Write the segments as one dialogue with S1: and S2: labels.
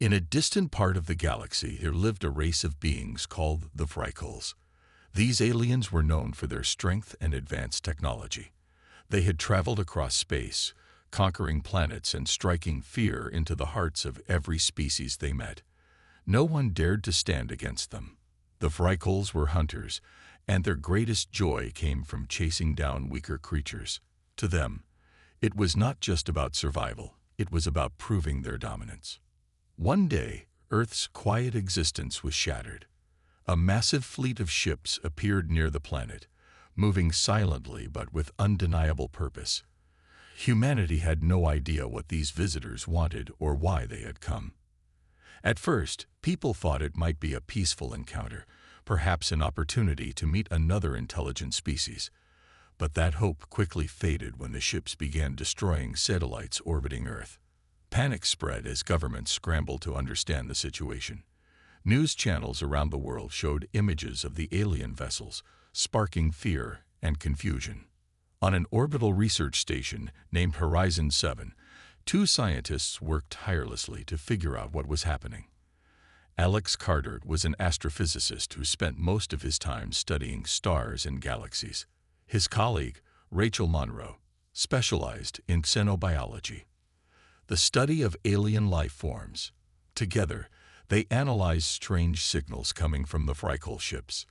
S1: In a distant part of the galaxy, there lived a race of beings called the Frykles. These aliens were known for their strength and advanced technology. They had traveled across space, conquering planets and striking fear into the hearts of every species they met. No one dared to stand against them. The Frykles were hunters, and their greatest joy came from chasing down weaker creatures. To them, it was not just about survival, it was about proving their dominance. One day, Earth's quiet existence was shattered. A massive fleet of ships appeared near the planet, moving silently but with undeniable purpose. Humanity had no idea what these visitors wanted or why they had come. At first, people thought it might be a peaceful encounter, perhaps an opportunity to meet another intelligent species. But that hope quickly faded when the ships began destroying satellites orbiting Earth. Panic spread as governments scrambled to understand the situation. News channels around the world showed images of the alien vessels, sparking fear and confusion. On an orbital research station named Horizon 7, two scientists worked tirelessly to figure out what was happening. Alex Carter was an astrophysicist who spent most of his time studying stars and galaxies. His colleague, Rachel Monroe, specialized in xenobiology, the study of alien life forms. Together, they analyzed strange signals coming from the Frykle ships.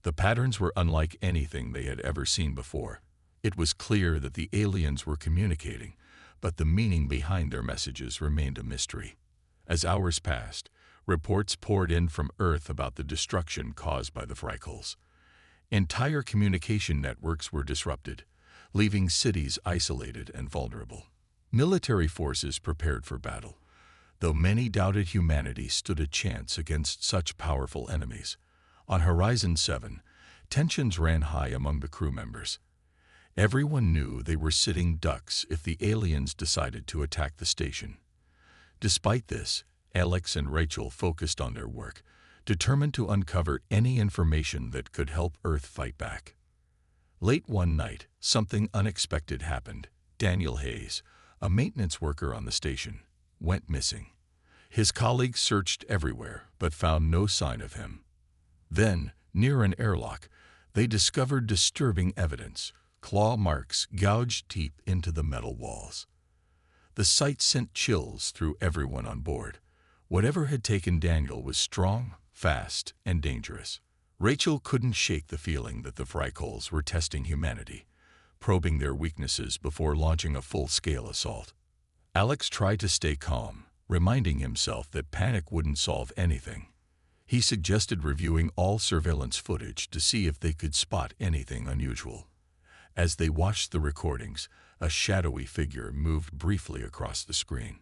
S1: The patterns were unlike anything they had ever seen before. It was clear that the aliens were communicating, but the meaning behind their messages remained a mystery. As hours passed, reports poured in from Earth about the destruction caused by the Frykles. Entire communication networks were disrupted, leaving cities isolated and vulnerable. Military forces prepared for battle, though many doubted humanity stood a chance against such powerful enemies. On Horizon 7, tensions ran high among the crew members. Everyone knew they were sitting ducks if the aliens decided to attack the station. Despite this, Alex and Rachel focused on their work, determined to uncover any information that could help Earth fight back. Late one night, something unexpected happened. Daniel Hayes, a maintenance worker on the station, went missing. His colleagues searched everywhere but found no sign of him. Then, near an airlock, they discovered disturbing evidence: claw marks gouged deep into the metal walls. The sight sent chills through everyone on board. Whatever had taken Daniel was strong, fast, and dangerous. Rachel couldn't shake the feeling that the Frykles were testing humanity, probing their weaknesses before launching a full-scale assault. Alex tried to stay calm, reminding himself that panic wouldn't solve anything. He suggested reviewing all surveillance footage to see if they could spot anything unusual. As they watched the recordings, a shadowy figure moved briefly across the screen.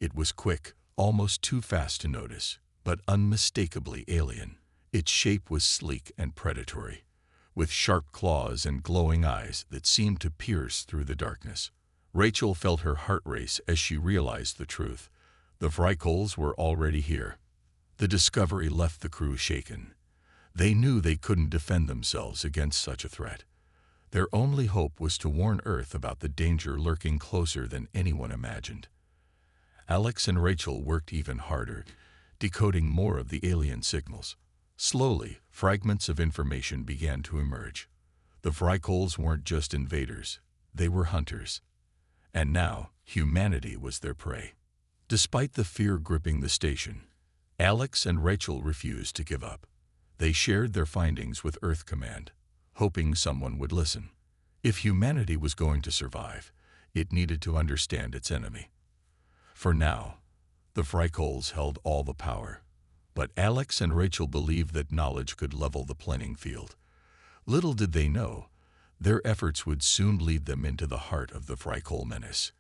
S1: It was quick, almost too fast to notice, but unmistakably alien. Its shape was sleek and predatory, with sharp claws and glowing eyes that seemed to pierce through the darkness. Rachel felt her heart race as she realized the truth. The Frykles were already here. The discovery left the crew shaken. They knew they couldn't defend themselves against such a threat. Their only hope was to warn Earth about the danger lurking closer than anyone imagined. Alex and Rachel worked even harder, decoding more of the alien signals. Slowly, fragments of information began to emerge. The Frykles weren't just invaders, they were hunters. And now, humanity was their prey. Despite the fear gripping the station, Alex and Rachel refused to give up. They shared their findings with Earth Command, hoping someone would listen. If humanity was going to survive, it needed to understand its enemy. For now, the Frykles held all the power, but Alex and Rachel believed that knowledge could level the playing field. Little did they know, their efforts would soon lead them into the heart of the Frykle menace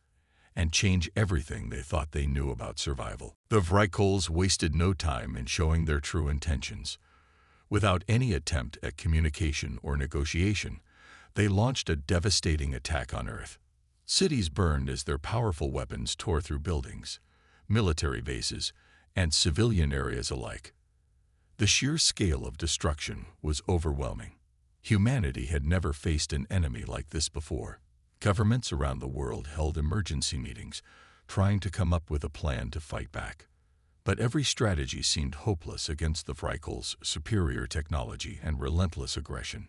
S1: and change everything they thought they knew about survival. The Frykles wasted no time in showing their true intentions. Without any attempt at communication or negotiation, they launched a devastating attack on Earth. Cities burned as their powerful weapons tore through buildings, military bases, and civilian areas alike. The sheer scale of destruction was overwhelming. Humanity had never faced an enemy like this before. Governments around the world held emergency meetings, trying to come up with a plan to fight back. But every strategy seemed hopeless against the Frykles' superior technology and relentless aggression.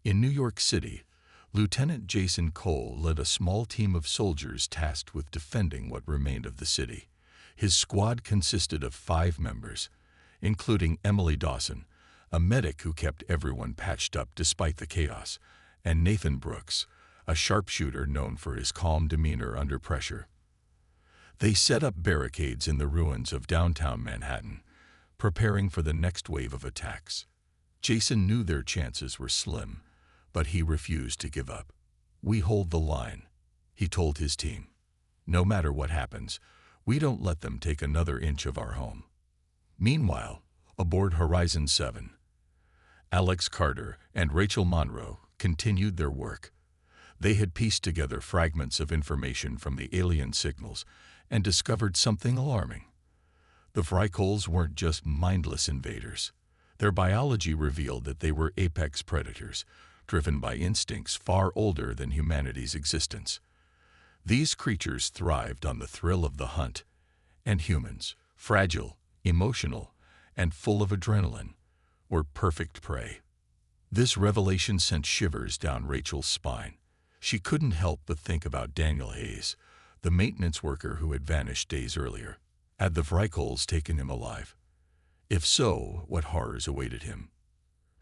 S1: In New York City, Lieutenant Jason Cole led a small team of soldiers tasked with defending what remained of the city. His squad consisted of 5 members, including Emily Dawson, a medic who kept everyone patched up despite the chaos, and Nathan Brooks, a sharpshooter known for his calm demeanor under pressure. They set up barricades in the ruins of downtown Manhattan, preparing for the next wave of attacks. Jason knew their chances were slim, but he refused to give up. "We hold the line," he told his team. "No matter what happens, we don't let them take another inch of our home." Meanwhile, aboard Horizon 7, Alex Carter and Rachel Monroe continued their work. They had pieced together fragments of information from the alien signals and discovered something alarming. The Frykles weren't just mindless invaders. Their biology revealed that they were apex predators, driven by instincts far older than humanity's existence. These creatures thrived on the thrill of the hunt, and humans, fragile, emotional, and full of adrenaline, were perfect prey. This revelation sent shivers down Rachel's spine. She couldn't help but think about Daniel Hayes, the maintenance worker who had vanished days earlier. Had the Frykles taken him alive? If so, what horrors awaited him?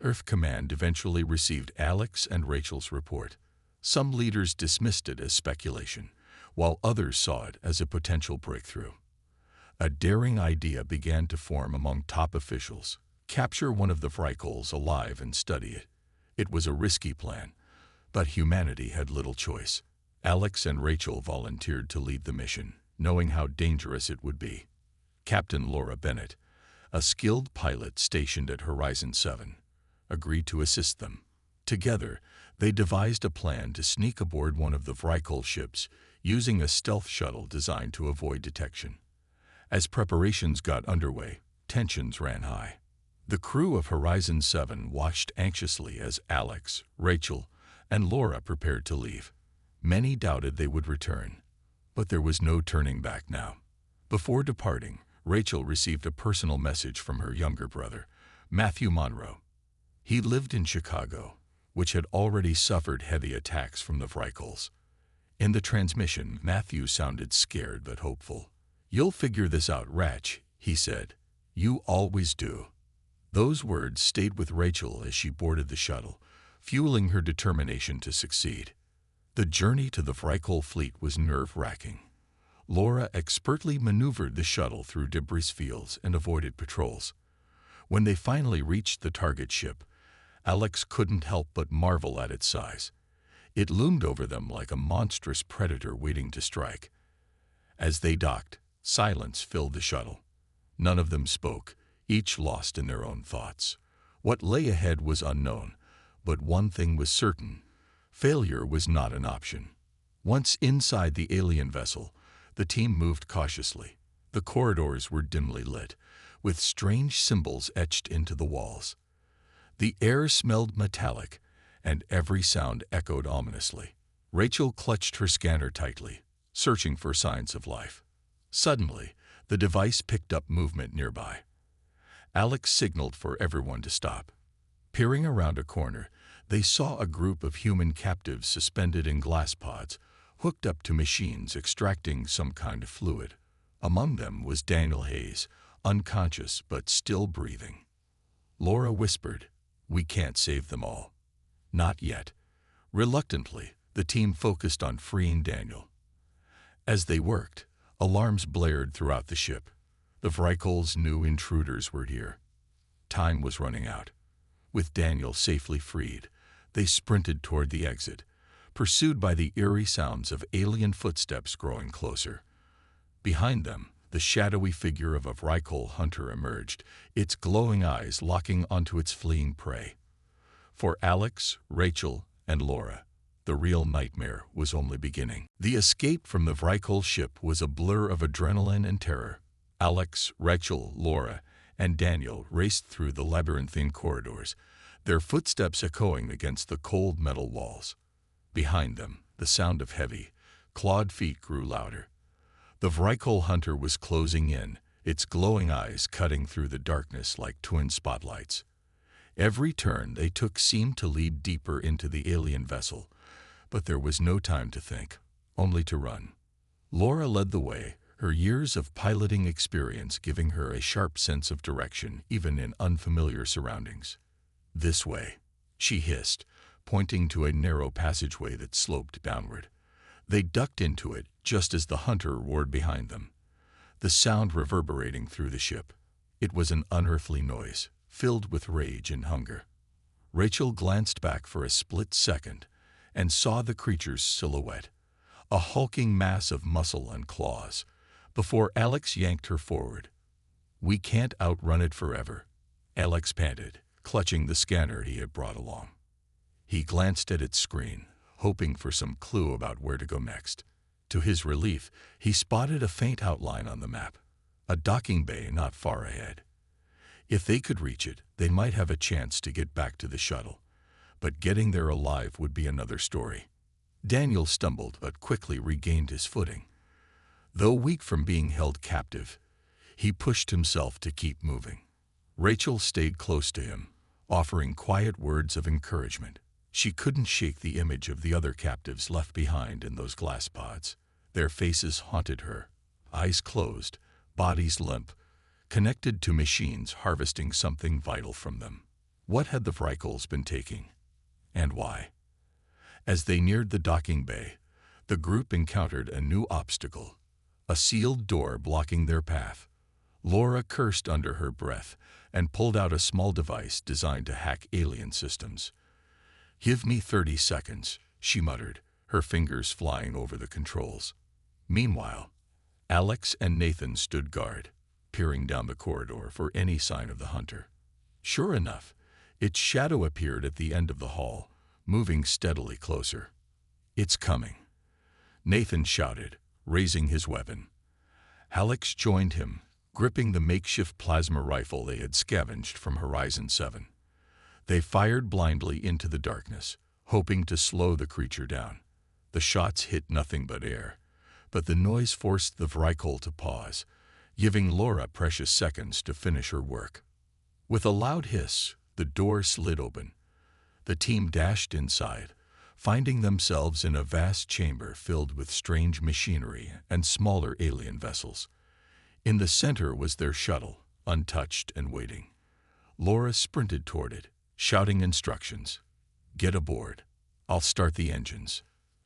S1: Earth Command eventually received Alex and Rachel's report. Some leaders dismissed it as speculation, while others saw it as a potential breakthrough. A daring idea began to form among top officials: capture one of the Frykles alive and study it. It was a risky plan, but humanity had little choice. Alex and Rachel volunteered to lead the mission, knowing how dangerous it would be. Captain Laura Bennett, a skilled pilot stationed at Horizon 7, agreed to assist them. Together, they devised a plan to sneak aboard one of the Frykle ships using a stealth shuttle designed to avoid detection. As preparations got underway, tensions ran high. The crew of Horizon 7 watched anxiously as Alex, Rachel, and Laura prepared to leave. Many doubted they would return, but there was no turning back now. Before departing, Rachel received a personal message from her younger brother, Matthew Monroe. He lived in Chicago, which had already suffered heavy attacks from the Frykles. In the transmission, Matthew sounded scared but hopeful. "You'll figure this out, Ratch," he said. "You always do." Those words stayed with Rachel as she boarded the shuttle, fueling her determination to succeed. The journey to the Frykle fleet was nerve-wracking. Laura expertly maneuvered the shuttle through debris fields and avoided patrols. When they finally reached the target ship, Alex couldn't help but marvel at its size. It loomed over them like a monstrous predator waiting to strike. As they docked, silence filled the shuttle. None of them spoke, each lost in their own thoughts. What lay ahead was unknown, but one thing was certain: failure was not an option. Once inside the alien vessel, the team moved cautiously. The corridors were dimly lit, with strange symbols etched into the walls. The air smelled metallic, and every sound echoed ominously. Rachel clutched her scanner tightly, searching for signs of life. Suddenly, the device picked up movement nearby. Alex signaled for everyone to stop. Peering around a corner, they saw a group of human captives suspended in glass pods, hooked up to machines extracting some kind of fluid. Among them was Daniel Hayes, unconscious but still breathing. Laura whispered, "We can't save them all." Not yet. Reluctantly, the team focused on freeing Daniel. As they worked, alarms blared throughout the ship. The Frykles knew intruders were here. Time was running out. With Daniel safely freed, they sprinted toward the exit, pursued by the eerie sounds of alien footsteps growing closer. Behind them, the shadowy figure of a Frykle hunter emerged, its glowing eyes locking onto its fleeing prey. For Alex, Rachel, and Laura, the real nightmare was only beginning. The escape from the Frykle ship was a blur of adrenaline and terror. Alex, Rachel, Laura, and Daniel raced through the labyrinthine corridors, their footsteps echoing against the cold metal walls. Behind them, the sound of heavy, clawed feet grew louder. The Frykle hunter was closing in, its glowing eyes cutting through the darkness like twin spotlights. Every turn they took seemed to lead deeper into the alien vessel, but there was no time to think, only to run. Laura led the way, her years of piloting experience giving her a sharp sense of direction even in unfamiliar surroundings. "This way," she hissed, pointing to a narrow passageway that sloped downward. They ducked into it just as the hunter roared behind them, the sound reverberating through the ship. It was an unearthly noise, filled with rage and hunger. Rachel glanced back for a split second and saw the creature's silhouette, a hulking mass of muscle and claws, before Alex yanked her forward. "We can't outrun it forever," Alex panted, clutching the scanner he had brought along. He glanced at its screen, hoping for some clue about where to go next. To his relief, he spotted a faint outline on the map, a docking bay not far ahead. If they could reach it, they might have a chance to get back to the shuttle, but getting there alive would be another story. Daniel stumbled but quickly regained his footing. Though weak from being held captive, he pushed himself to keep moving. Rachel stayed close to him, offering quiet words of encouragement. She couldn't shake the image of the other captives left behind in those glass pods. Their faces haunted her, eyes closed, bodies limp, connected to machines harvesting something vital from them. What had the Vrykels been taking? And why? As they neared the docking bay, the group encountered a new obstacle, a sealed door blocking their path. Laura cursed under her breath and pulled out a small device designed to hack alien systems. "Give me 30 seconds, she muttered, her fingers flying over the controls. Meanwhile, Alex and Nathan stood guard, peering down the corridor for any sign of the hunter. Sure enough, its shadow appeared at the end of the hall, moving steadily closer. "It's coming," Nathan shouted, raising his weapon. Alex joined him, gripping the makeshift plasma rifle they had scavenged from Horizon 7. They fired blindly into the darkness, hoping to slow the creature down. The shots hit nothing but air, but the noise forced the Vrykel to pause, giving Laura precious seconds to finish her work. With a loud hiss, the door slid open. The team dashed inside, finding themselves in a vast chamber filled with strange machinery and smaller alien vessels. In the center was their shuttle, untouched and waiting. Laura sprinted toward it, shouting instructions. "Get aboard. I'll start the engines."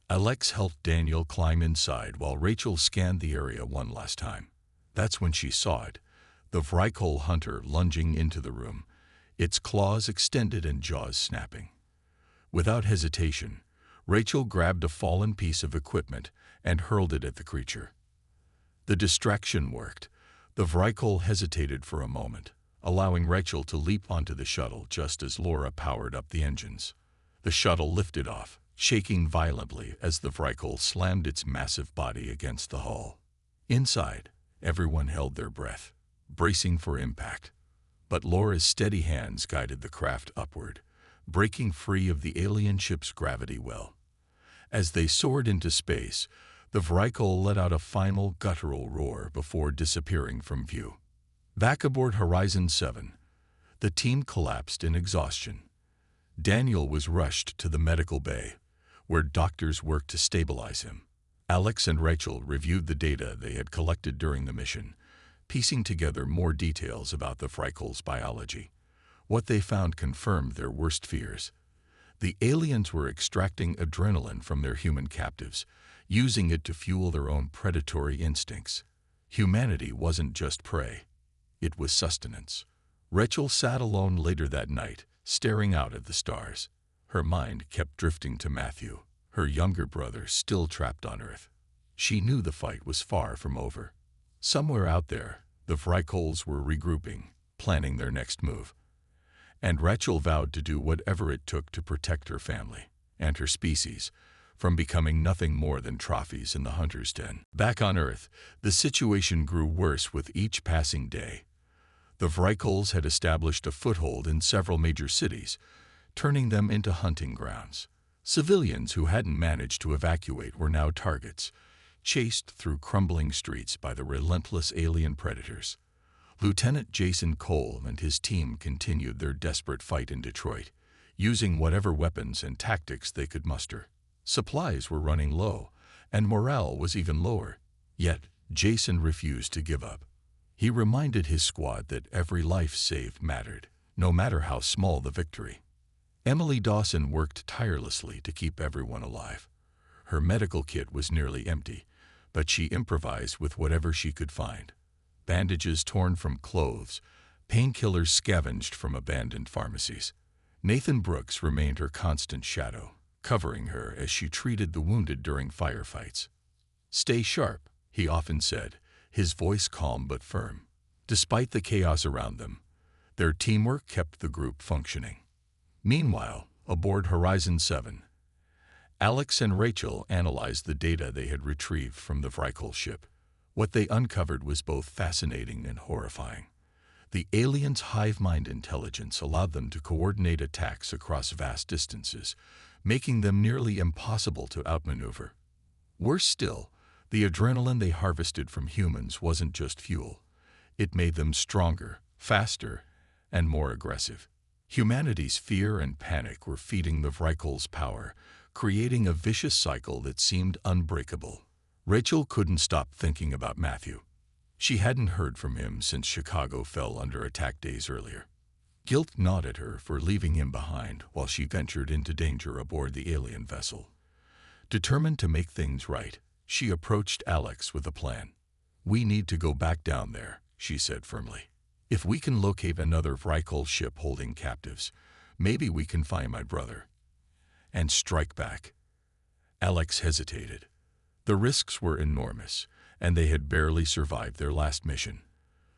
S1: Alex helped Daniel climb inside while Rachel scanned the area one last time. That's when she saw it, the Vrykel hunter lunging into the room, its claws extended and jaws snapping. Without hesitation, Rachel grabbed a fallen piece of equipment and hurled it at the creature. The distraction worked. The Vrykel hesitated for a moment, allowing Rachel to leap onto the shuttle just as Laura powered up the engines. The shuttle lifted off, shaking violently as the Vrykel slammed its massive body against the hull. Inside, everyone held their breath, bracing for impact. But Laura's steady hands guided the craft upward, breaking free of the alien ship's gravity well. As they soared into space, the Vrykel let out a final guttural roar before disappearing from view. Back aboard Horizon 7, the team collapsed in exhaustion. Daniel was rushed to the medical bay, where doctors worked to stabilize him. Alex and Rachel reviewed the data they had collected during the mission, piecing together more details about the Vrykel's biology. What they found confirmed their worst fears. The aliens were extracting adrenaline from their human captives, using it to fuel their own predatory instincts. Humanity wasn't just prey. It was sustenance. Rachel sat alone later that night, staring out at the stars. Her mind kept drifting to Matthew, her younger brother still trapped on Earth. She knew the fight was far from over. Somewhere out there, the Vrykels were regrouping, planning their next move. And Rachel vowed to do whatever it took to protect her family and her species from becoming nothing more than trophies in the hunter's den. Back on Earth, the situation grew worse with each passing day. The Vrykels had established a foothold in several major cities, turning them into hunting grounds. Civilians who hadn't managed to evacuate were now targets, chased through crumbling streets by the relentless alien predators. Lieutenant Jason Cole and his team continued their desperate fight in Detroit, using whatever weapons and tactics they could muster. Supplies were running low, and morale was even lower. Yet, Jason refused to give up. He reminded his squad that every life saved mattered, no matter how small the victory. Emily Dawson worked tirelessly to keep everyone alive. Her medical kit was nearly empty, but she improvised with whatever she could find. Bandages torn from clothes, painkillers scavenged from abandoned pharmacies. Nathan Brooks remained her constant shadow, covering her as she treated the wounded during firefights. "Stay sharp," he often said, his voice calm but firm. Despite the chaos around them, their teamwork kept the group functioning. Meanwhile, aboard Horizon 7, Alex and Rachel analyzed the data they had retrieved from the Vrykul ship. What they uncovered was both fascinating and horrifying. The aliens' hive mind intelligence allowed them to coordinate attacks across vast distances, making them nearly impossible to outmaneuver. Worse still, the adrenaline they harvested from humans wasn't just fuel. It made them stronger, faster, and more aggressive. Humanity's fear and panic were feeding the Vrykul's power, creating a vicious cycle that seemed unbreakable. Rachel couldn't stop thinking about Matthew. She hadn't heard from him since Chicago fell under attack days earlier. Guilt gnawed at her for leaving him behind while she ventured into danger aboard the alien vessel. Determined to make things right, she approached Alex with a plan. "We need to go back down there," she said firmly. "If we can locate another Vrykul ship holding captives, maybe we can find my brother and strike back." Alex hesitated. The risks were enormous, and they had barely survived their last mission.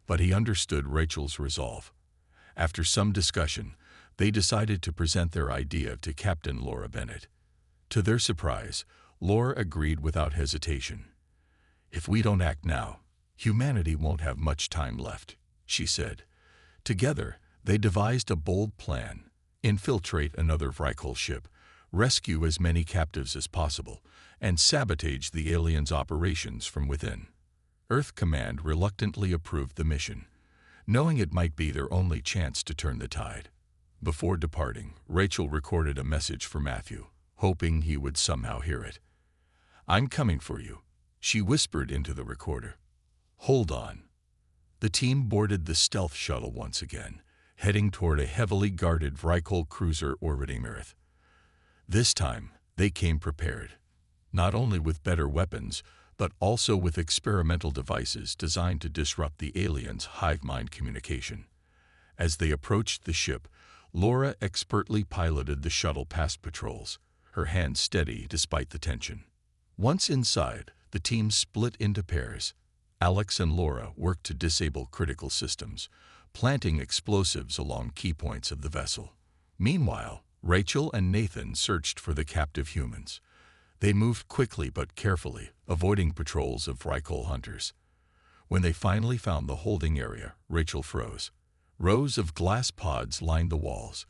S1: But he understood Rachel's resolve. After some discussion, they decided to present their idea to Captain Laura Bennett. To their surprise, Laura agreed without hesitation. "If we don't act now, humanity won't have much time left," she said. Together, they devised a bold plan: infiltrate another Vrykul ship, rescue as many captives as possible, and sabotage the aliens' operations from within. Earth Command reluctantly approved the mission, knowing it might be their only chance to turn the tide. Before departing, Rachel recorded a message for Matthew, hoping he would somehow hear it. "I'm coming for you," she whispered into the recorder. "Hold on." The team boarded the stealth shuttle once again, heading toward a heavily guarded Vrykul cruiser orbiting Earth. This time, they came prepared, not only with better weapons, but also with experimental devices designed to disrupt the aliens' hive mind communication. As they approached the ship, Laura expertly piloted the shuttle past patrols, her hands steady despite the tension. Once inside, the team split into pairs. Alex and Laura worked to disable critical systems, planting explosives along key points of the vessel. Meanwhile, Rachel and Nathan searched for the captive humans. They moved quickly but carefully, avoiding patrols of Vrykul hunters. When they finally found the holding area, Rachel froze. Rows of glass pods lined the walls,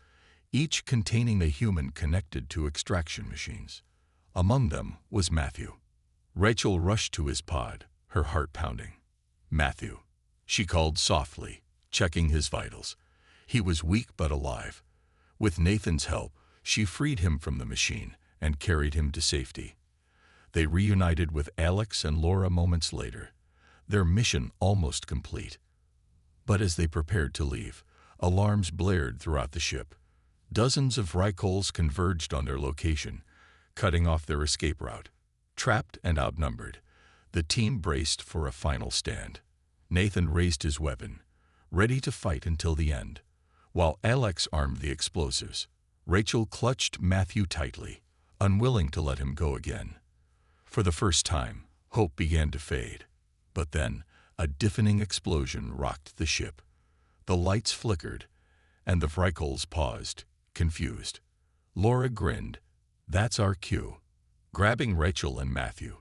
S1: each containing a human connected to extraction machines. Among them was Matthew. Rachel rushed to his pod, her heart pounding. "Matthew," she called softly, checking his vitals. He was weak but alive. With Nathan's help, she freed him from the machine and carried him to safety. They reunited with Alex and Laura moments later, their mission almost complete. But as they prepared to leave, alarms blared throughout the ship. Dozens of Vrykuls converged on their location, cutting off their escape route. Trapped and outnumbered, the team braced for a final stand. Nathan raised his weapon, ready to fight until the end. While Alex armed the explosives, Rachel clutched Matthew tightly, unwilling to let him go again. For the first time, hope began to fade. But then, a deafening explosion rocked the ship. The lights flickered, and the Vrykuls paused, confused. Laura grinned. "That's our cue." Grabbing Rachel and Matthew,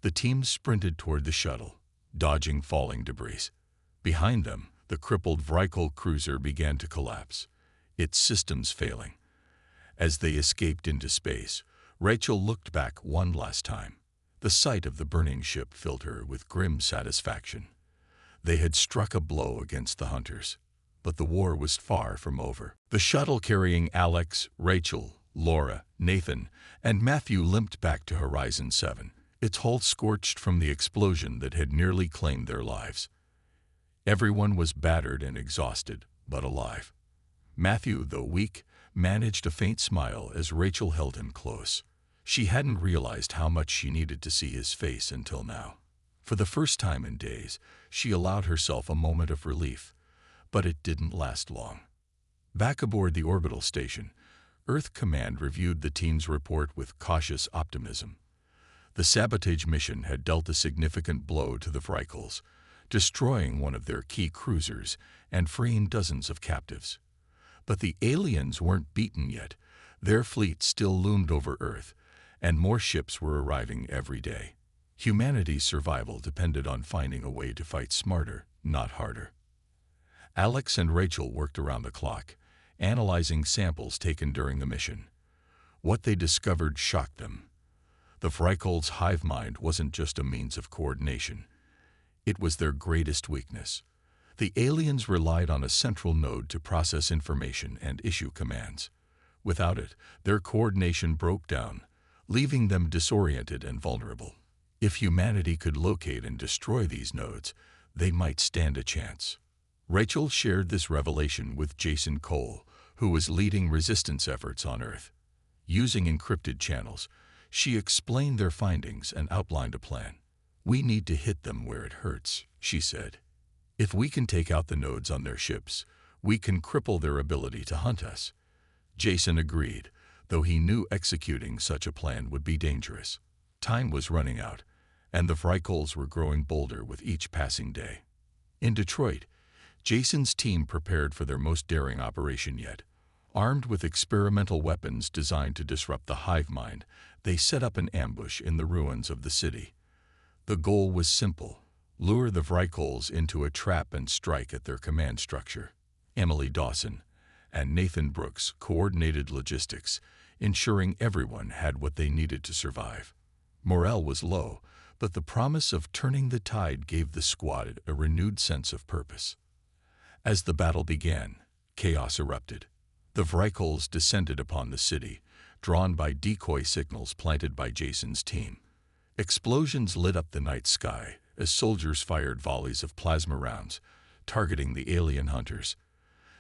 S1: the team sprinted toward the shuttle, dodging falling debris. Behind them, the crippled Vrykul cruiser began to collapse, its systems failing. As they escaped into space, Rachel looked back one last time. The sight of the burning ship filled her with grim satisfaction. They had struck a blow against the hunters, but the war was far from over. The shuttle carrying Alex, Rachel, Laura, Nathan, and Matthew limped back to Horizon 7, its hull scorched from the explosion that had nearly claimed their lives. Everyone was battered and exhausted, but alive. Matthew, though weak, managed a faint smile as Rachel held him close. She hadn't realized how much she needed to see his face until now. For the first time in days, she allowed herself a moment of relief, but it didn't last long. Back aboard the orbital station, Earth Command reviewed the team's report with cautious optimism. The sabotage mission had dealt a significant blow to the Vrykels, destroying one of their key cruisers and freeing dozens of captives. But the aliens weren't beaten yet. Their fleet still loomed over Earth, and more ships were arriving every day. Humanity's survival depended on finding a way to fight smarter, not harder. Alex and Rachel worked around the clock, analyzing samples taken during the mission. What they discovered shocked them. The Vrykels' hive mind wasn't just a means of coordination. It was their greatest weakness. The aliens relied on a central node to process information and issue commands. Without it, their coordination broke down, leaving them disoriented and vulnerable. If humanity could locate and destroy these nodes, they might stand a chance. Rachel shared this revelation with Jason Cole, who was leading resistance efforts on Earth. Using encrypted channels, she explained their findings and outlined a plan. "We need to hit them where it hurts," she said. "If we can take out the nodes on their ships, we can cripple their ability to hunt us." Jason agreed, though he knew executing such a plan would be dangerous. Time was running out, and the Vrykels were growing bolder with each passing day. In Detroit, Jason's team prepared for their most daring operation yet. Armed with experimental weapons designed to disrupt the hive mind, they set up an ambush in the ruins of the city. The goal was simple: lure the Vrykels into a trap and strike at their command structure. Emily Dawson and Nathan Brooks coordinated logistics, ensuring everyone had what they needed to survive. Morale was low, but the promise of turning the tide gave the squad a renewed sense of purpose. As the battle began, chaos erupted. The Vrykels descended upon the city, drawn by decoy signals planted by Jason's team. Explosions lit up the night sky as soldiers fired volleys of plasma rounds, targeting the alien hunters.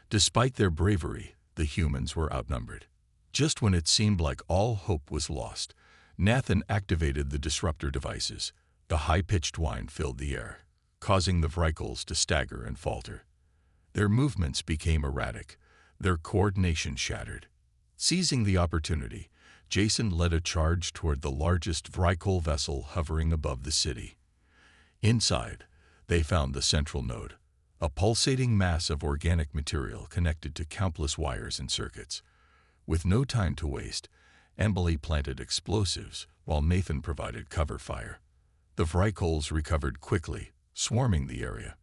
S1: Despite their bravery, the humans were outnumbered. Just when it seemed like all hope was lost, Nathan activated the disruptor devices. The high-pitched whine filled the air, causing the Vrykels to stagger and falter. Their movements became erratic, their coordination shattered. Seizing the opportunity, Jason led a charge toward the largest Vrykel vessel hovering above the city. Inside, they found the central node, a pulsating mass of organic material connected to countless wires and circuits. With no time to waste, Emily planted explosives while Nathan provided cover fire. The Vrykels recovered quickly, swarming the area,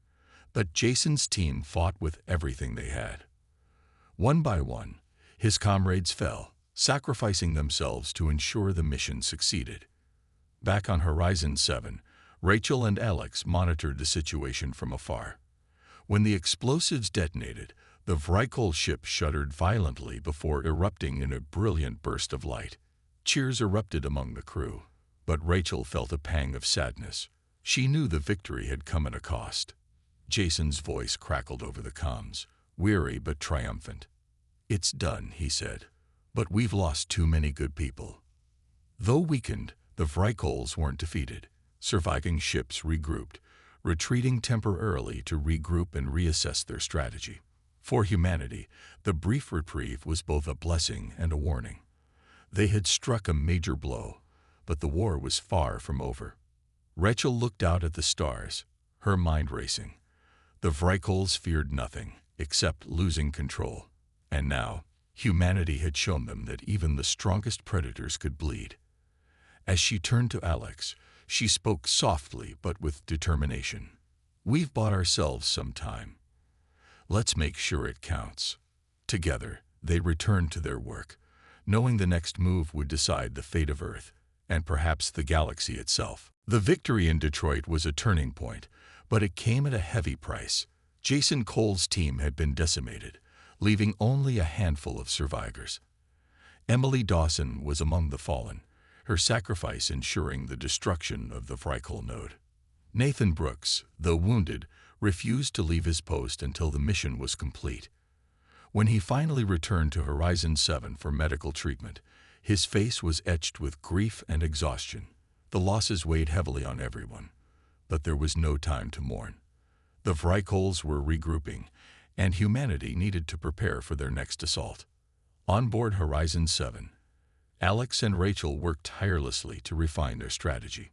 S1: but Jason's team fought with everything they had. One by one, his comrades fell, sacrificing themselves to ensure the mission succeeded. Back on Horizon 7, Rachel and Alex monitored the situation from afar. When the explosives detonated, the Vrykel ship shuddered violently before erupting in a brilliant burst of light. Cheers erupted among the crew, but Rachel felt a pang of sadness. She knew the victory had come at a cost. Jason's voice crackled over the comms, weary but triumphant. "It's done," he said, "but we've lost too many good people." Though weakened, the Vrykels weren't defeated. Surviving ships regrouped, retreating temporarily to regroup and reassess their strategy. For humanity, the brief reprieve was both a blessing and a warning. They had struck a major blow, but the war was far from over. Rachel looked out at the stars, her mind racing. The Vrykels feared nothing except losing control. And now, humanity had shown them that even the strongest predators could bleed. As she turned to Alex, she spoke softly but with determination. "We've bought ourselves some time. Let's make sure it counts." Together, they returned to their work, knowing the next move would decide the fate of Earth, and perhaps the galaxy itself. The victory in Detroit was a turning point, But it came at a heavy price. Jason Cole's team had been decimated, leaving only a handful of survivors. Emily Dawson was among the fallen, her sacrifice ensuring the destruction of the Frykle node. Nathan Brooks, though wounded, refused to leave his post until the mission was complete. When he finally returned to Horizon 7 for medical treatment, his face was etched with grief and exhaustion. The losses weighed heavily on everyone, but there was no time to mourn. The Frykles were regrouping, and humanity needed to prepare for their next assault. On board Horizon 7, Alex and Rachel worked tirelessly to refine their strategy.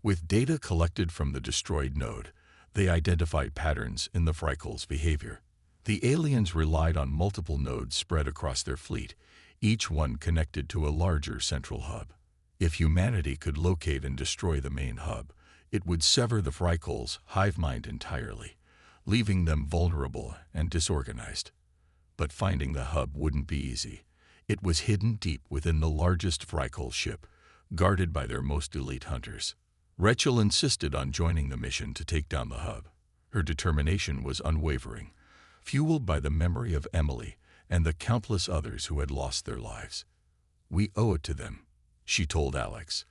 S1: With data collected from the destroyed node, they identified patterns in the Frykles' behavior. The aliens relied on multiple nodes spread across their fleet, each one connected to a larger central hub. If humanity could locate and destroy the main hub, it would sever the Frykles' hive mind entirely, leaving them vulnerable and disorganized. But finding the hub wouldn't be easy. It was hidden deep within the largest Frykle ship, guarded by their most elite hunters. Rachel insisted on joining the mission to take down the hub. Her determination was unwavering, fueled by the memory of Emily and the countless others who had lost their lives. "We owe it to them," she told Alex.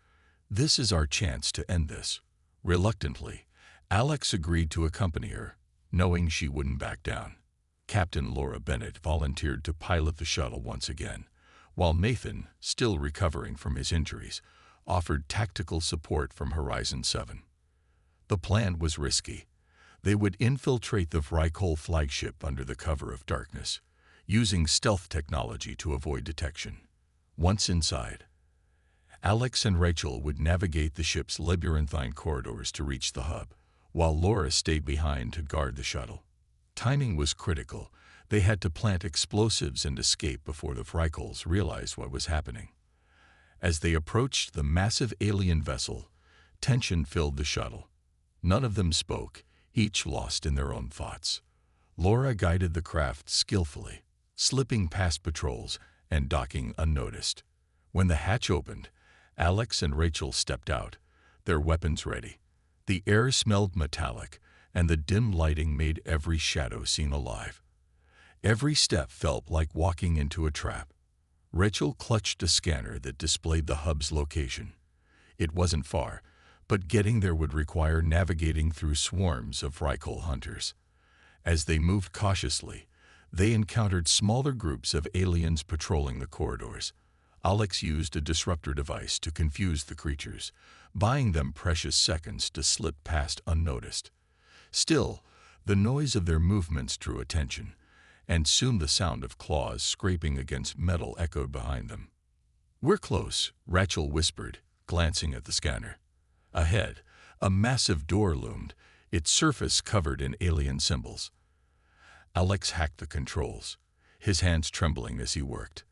S1: "This is our chance to end this." Reluctantly, Alex agreed to accompany her, knowing she wouldn't back down. Captain Laura Bennett volunteered to pilot the shuttle once again, while Nathan, still recovering from his injuries, offered tactical support from Horizon 7. The plan was risky. They would infiltrate the Frykle flagship under the cover of darkness, using stealth technology to avoid detection. Once inside, Alex and Rachel would navigate the ship's labyrinthine corridors to reach the hub, while Laura stayed behind to guard the shuttle. Timing was critical. They had to plant explosives and escape before the Frykles realized what was happening. As they approached the massive alien vessel, tension filled the shuttle. None of them spoke, each lost in their own thoughts. Laura guided the craft skillfully, slipping past patrols and docking unnoticed. When the hatch opened, Alex and Rachel stepped out, their weapons ready. The air smelled metallic, and the dim lighting made every shadow seem alive. Every step felt like walking into a trap. Rachel clutched a scanner that displayed the hub's location. It wasn't far, but getting there would require navigating through swarms of Frykle hunters. As they moved cautiously, they encountered smaller groups of aliens patrolling the corridors. Alex used a disruptor device to confuse the creatures, buying them precious seconds to slip past unnoticed. Still, the noise of their movements drew attention, and soon the sound of claws scraping against metal echoed behind them. "We're close," Rachel whispered, glancing at the scanner. Ahead, a massive door loomed, its surface covered in alien symbols. Alex hacked the controls, his hands trembling as he worked.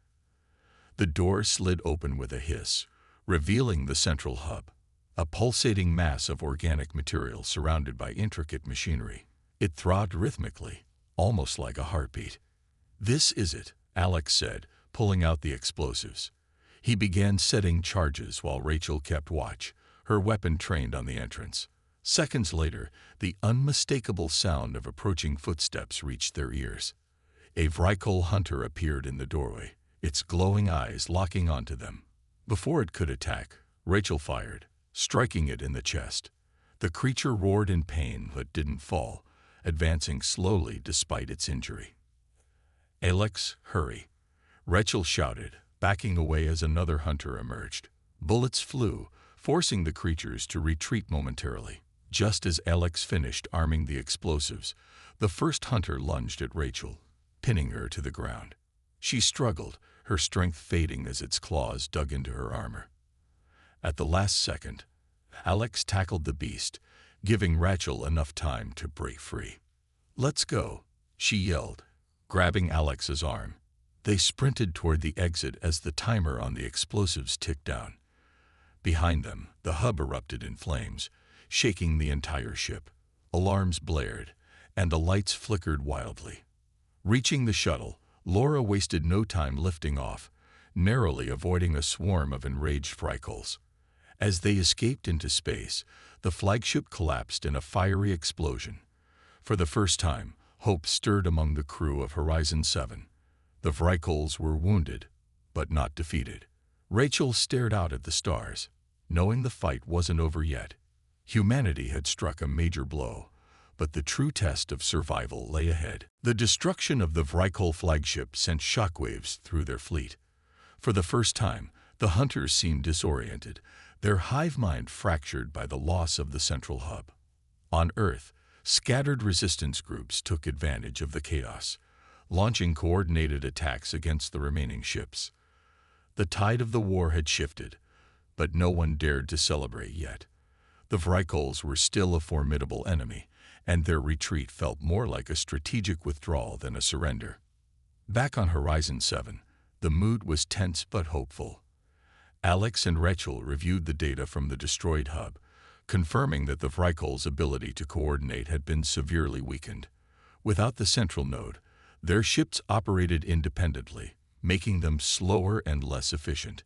S1: The door slid open with a hiss, revealing the central hub, a pulsating mass of organic material surrounded by intricate machinery. It throbbed rhythmically, almost like a heartbeat. "This is it," Alex said, pulling out the explosives. He began setting charges while Rachel kept watch, her weapon trained on the entrance. Seconds later, the unmistakable sound of approaching footsteps reached their ears. A Frykle hunter appeared in the doorway, its glowing eyes locking onto them. Before it could attack, Rachel fired, striking it in the chest. The creature roared in pain but didn't fall, advancing slowly despite its injury. "Alex, hurry," Rachel shouted, backing away as another hunter emerged. Bullets flew, forcing the creatures to retreat momentarily. Just as Alex finished arming the explosives, the first hunter lunged at Rachel, pinning her to the ground. She struggled, her strength fading as its claws dug into her armor. At the last second, Alex tackled the beast, giving Rachel enough time to break free. "Let's go," she yelled, grabbing Alex's arm. They sprinted toward the exit as the timer on the explosives ticked down. Behind them, the hub erupted in flames, shaking the entire ship. Alarms blared, and the lights flickered wildly. Reaching the shuttle, Laura wasted no time lifting off, narrowly avoiding a swarm of enraged Frykles. As they escaped into space, the flagship collapsed in a fiery explosion. For the first time, hope stirred among the crew of Horizon 7. The Vrykles were wounded, but not defeated. Rachel stared out at the stars, knowing the fight wasn't over yet. Humanity had struck a major blow, but the true test of survival lay ahead. The destruction of the Vrykle flagship sent shockwaves through their fleet. For the first time, the hunters seemed disoriented, their hive mind fractured by the loss of the central hub. On Earth, scattered resistance groups took advantage of the chaos, launching coordinated attacks against the remaining ships. The tide of the war had shifted, but no one dared to celebrate yet. The Vrykles were still a formidable enemy, and their retreat felt more like a strategic withdrawal than a surrender. Back on Horizon 7, the mood was tense but hopeful. Alex and Rachel reviewed the data from the destroyed hub, confirming that the Vrykles' ability to coordinate had been severely weakened. Without the central node, their ships operated independently, making them slower and less efficient.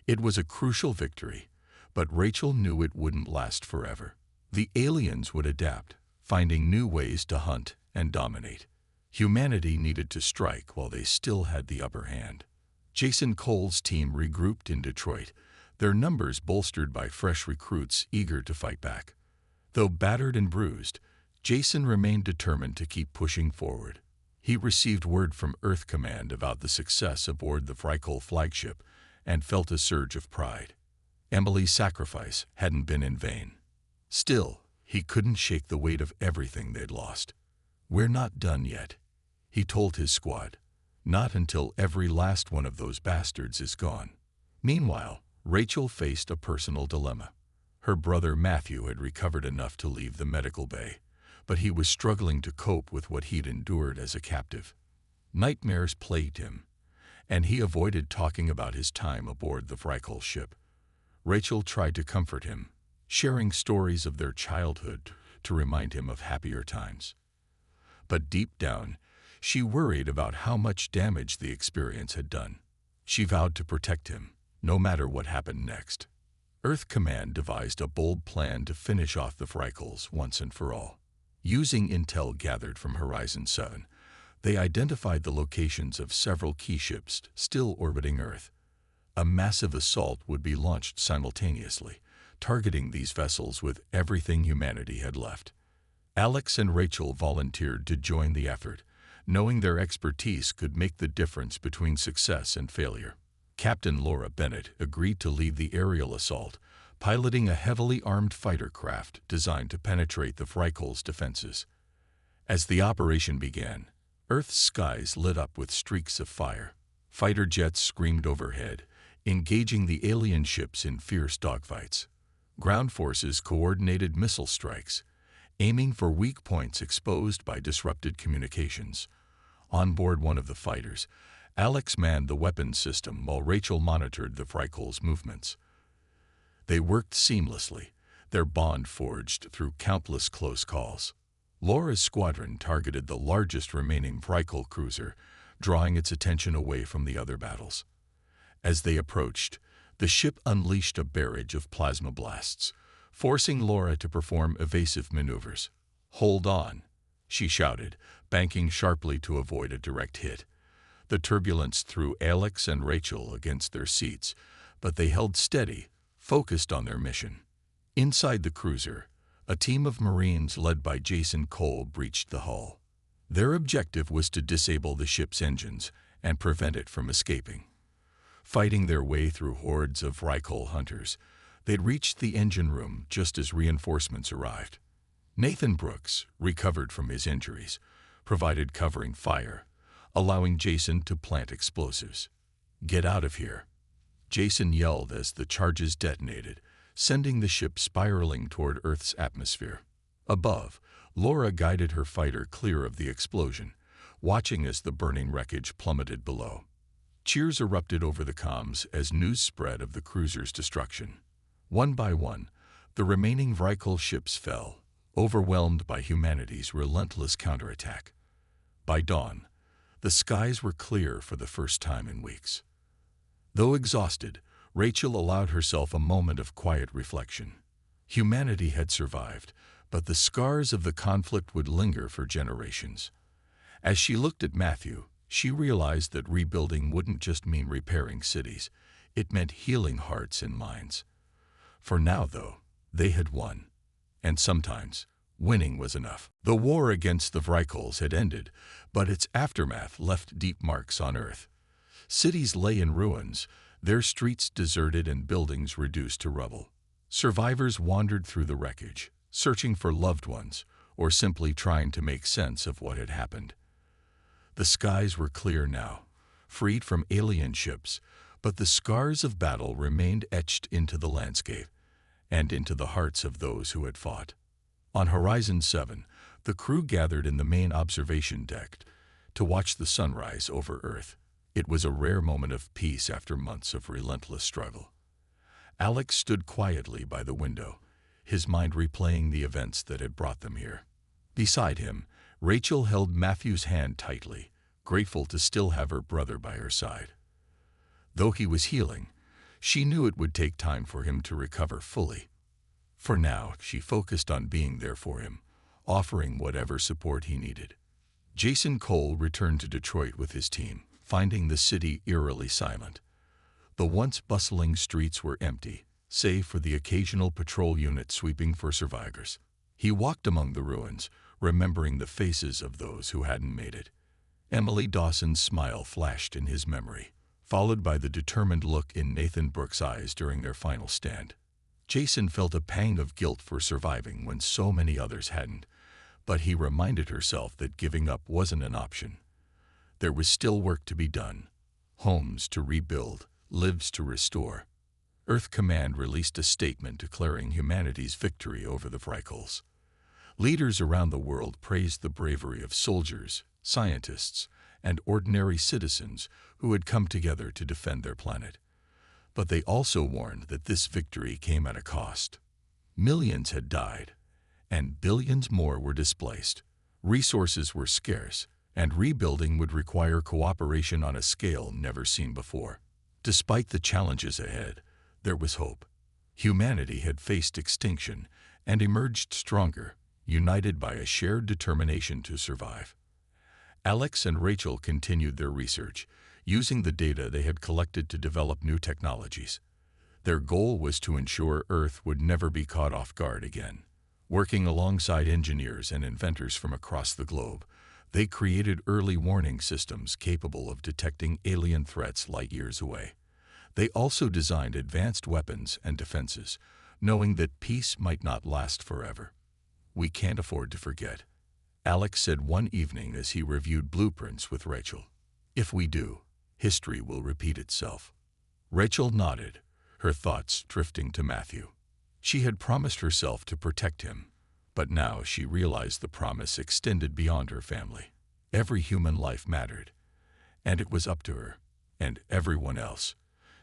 S1: It was a crucial victory, but Rachel knew it wouldn't last forever. The aliens would adapt, finding new ways to hunt and dominate. Humanity needed to strike while they still had the upper hand. Jason Cole's team regrouped in Detroit, their numbers bolstered by fresh recruits eager to fight back. Though battered and bruised, Jason remained determined to keep pushing forward. He received word from Earth Command about the success aboard the Vrykle flagship and felt a surge of pride. Emily's sacrifice hadn't been in vain. Still, he couldn't shake the weight of everything they'd lost. "We're not done yet," he told his squad. "Not until every last one of those bastards is gone." Meanwhile, Rachel faced a personal dilemma. Her brother Matthew had recovered enough to leave the medical bay, but he was struggling to cope with what he'd endured as a captive. Nightmares plagued him, and he avoided talking about his time aboard the Vrykle ship. Rachel tried to comfort him, sharing stories of their childhood to remind him of happier times. But deep down, she worried about how much damage the experience had done. She vowed to protect him, no matter what happened next. Earth Command devised a bold plan to finish off the Vrykles once and for all. Using intel gathered from Horizon 7, they identified the locations of several key ships still orbiting Earth. A massive assault would be launched simultaneously, targeting these vessels with everything humanity had left. Alex and Rachel volunteered to join the effort, knowing their expertise could make the difference between success and failure. Captain Laura Bennett agreed to lead the aerial assault, piloting a heavily armed fighter craft designed to penetrate the Vrykles' defenses. As the operation began, Earth's skies lit up with streaks of fire. Fighter jets screamed overhead, engaging the alien ships in fierce dogfights. Ground forces coordinated missile strikes, aiming for weak points exposed by disrupted communications. On board one of the fighters, Alex manned the weapons system while Rachel monitored the Vrykles' movements. They worked seamlessly, their bond forged through countless close calls. Laura's squadron targeted the largest remaining Vrykle cruiser, drawing its attention away from the other battles. As they approached, the ship unleashed a barrage of plasma blasts, forcing Laura to perform evasive maneuvers. "Hold on," she shouted, banking sharply to avoid a direct hit. The turbulence threw Alex and Rachel against their seats, but they held steady, focused on their mission. Inside the cruiser, a team of Marines led by Jason Cole breached the hull. Their objective was to disable the ship's engines and prevent it from escaping. Fighting their way through hordes of Vrykle hunters, they'd reached the engine room just as reinforcements arrived. Nathan Brooks, recovered from his injuries, provided covering fire, allowing Jason to plant explosives. "Get out of here," Jason yelled as the charges detonated, sending the ship spiraling toward Earth's atmosphere. Above, Laura guided her fighter clear of the explosion, watching as the burning wreckage plummeted below. Cheers erupted over the comms as news spread of the cruiser's destruction. One by one, the remaining Vrykle ships fell, overwhelmed by humanity's relentless counterattack. By dawn, the skies were clear for the first time in weeks. Though exhausted, Rachel allowed herself a moment of quiet reflection. Humanity had survived, but the scars of the conflict would linger for generations. As she looked at Matthew, she realized that rebuilding wouldn't just mean repairing cities. It meant healing hearts and minds. For now, though, they had won. And sometimes, winning was enough. The war against the Vrykles had ended, but its aftermath left deep marks on Earth. Cities lay in ruins, their streets deserted and buildings reduced to rubble. Survivors wandered through the wreckage, searching for loved ones, or simply trying to make sense of what had happened. The skies were clear now, freed from alien ships, but the scars of battle remained etched into the landscape and into the hearts of those who had fought. On Horizon 7, the crew gathered in the main observation deck to watch the sunrise over Earth. It was a rare moment of peace after months of relentless struggle. Alex stood quietly by the window, his mind replaying the events that had brought them here. Beside him, Rachel held Matthew's hand tightly, grateful to still have her brother by her side. Though he was healing, she knew it would take time for him to recover fully. For now, she focused on being there for him, offering whatever support he needed. Jason Cole returned to Detroit with his team, finding the city eerily silent. The once bustling streets were empty, save for the occasional patrol unit sweeping for survivors. He walked among the ruins, remembering the faces of those who hadn't made it. Emily Dawson's smile flashed in his memory, followed by the determined look in Nathan Brooks' eyes during their final stand. Jason felt a pang of guilt for surviving when so many others hadn't, but he reminded herself that giving up wasn't an option. There was still work to be done, homes to rebuild, lives to restore. Earth Command released a statement declaring humanity's victory over the Vrykles. Leaders around the world praised the bravery of soldiers, scientists, and ordinary citizens who had come together to defend their planet. But they also warned that this victory came at a cost. Millions had died, and billions more were displaced. Resources were scarce, and rebuilding would require cooperation on a scale never seen before. Despite the challenges ahead, there was hope. Humanity had faced extinction and emerged stronger, united by a shared determination to survive. Alex and Rachel continued their research, using the data they had collected to develop new technologies. Their goal was to ensure Earth would never be caught off guard again. Working alongside engineers and inventors from across the globe, they created early warning systems capable of detecting alien threats light years away. They also designed advanced weapons and defenses, knowing that peace might not last forever. "We can't afford to forget," Alex said one evening as he reviewed blueprints with Rachel. "If we do, history will repeat itself." Rachel nodded, her thoughts drifting to Matthew. She had promised herself to protect him, but now she realized the promise extended beyond her family. Every human life mattered, and it was up to her, and everyone else,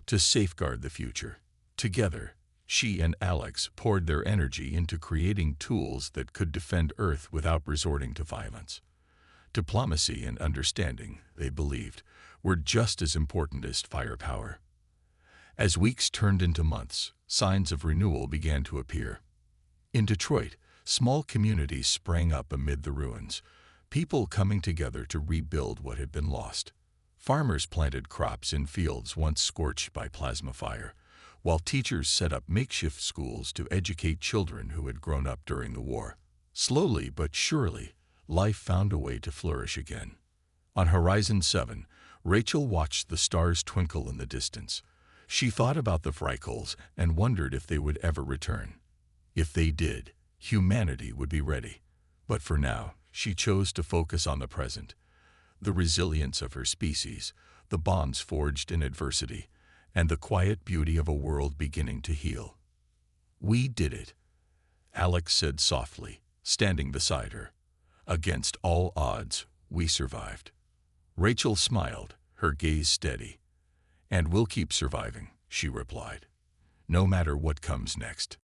S1: to safeguard the future. Together, she and Alex poured their energy into creating tools that could defend Earth without resorting to violence. Diplomacy and understanding, they believed, were just as important as firepower. As weeks turned into months, signs of renewal began to appear. In Detroit, small communities sprang up amid the ruins, people coming together to rebuild what had been lost. Farmers planted crops in fields once scorched by plasma fire, while teachers set up makeshift schools to educate children who had grown up during the war. Slowly but surely, life found a way to flourish again. On Horizon 7, Rachel watched the stars twinkle in the distance. She thought about the Vrykles and wondered if they would ever return. If they did, humanity would be ready. But for now, she chose to focus on the present. The resilience of her species, the bonds forged in adversity, and the quiet beauty of a world beginning to heal. "We did it," Alex said softly, standing beside her. "Against all odds, we survived." Rachel smiled, her gaze steady. "And we'll keep surviving," she replied, "no matter what comes next."